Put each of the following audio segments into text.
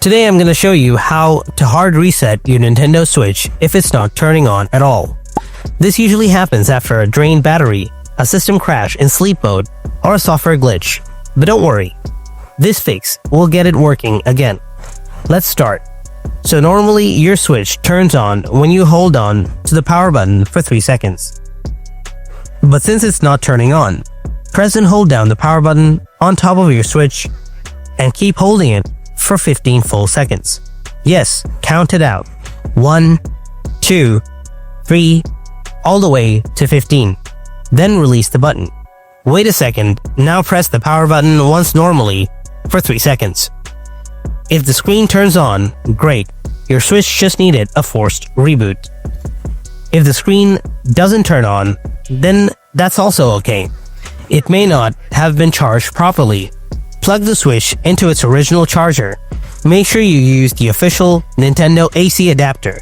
Today I'm going to show you how to hard reset your Nintendo Switch if it's not turning on at all. This usually happens after a drained battery, a system crash in sleep mode, or a software glitch. But don't worry, this fix will get it working again. Let's start. So normally your Switch turns on when you hold on to the power button for 3 seconds. But since it's not turning on, press and hold down the power button on top of your Switch and keep holding it for 15 full seconds. Yes, count it out. 1, 2, 3, all the way to 15. Then release the button. Wait a second, now press the power button once normally for 3 seconds. If the screen turns on, great, your Switch just needed a forced reboot. If the screen doesn't turn on, then that's also okay. It may not have been charged properly. Plug the Switch into its original charger. Make sure you use the official Nintendo AC adapter.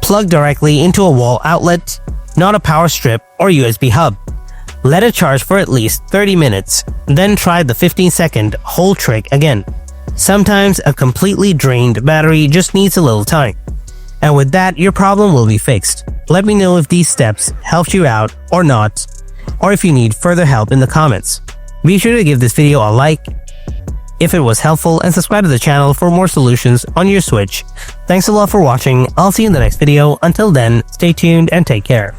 Plug directly into a wall outlet, not a power strip or USB hub. Let it charge for at least 30 minutes, then try the 15-second hold trick again. Sometimes a completely drained battery just needs a little time. And with that, your problem will be fixed. Let me know if these steps helped you out or not, or if you need further help in the comments. Be sure to give this video a like if it was helpful and subscribe to the channel for more solutions on your Switch. Thanks a lot for watching. I'll see you in the next video. Until then, stay tuned and take care.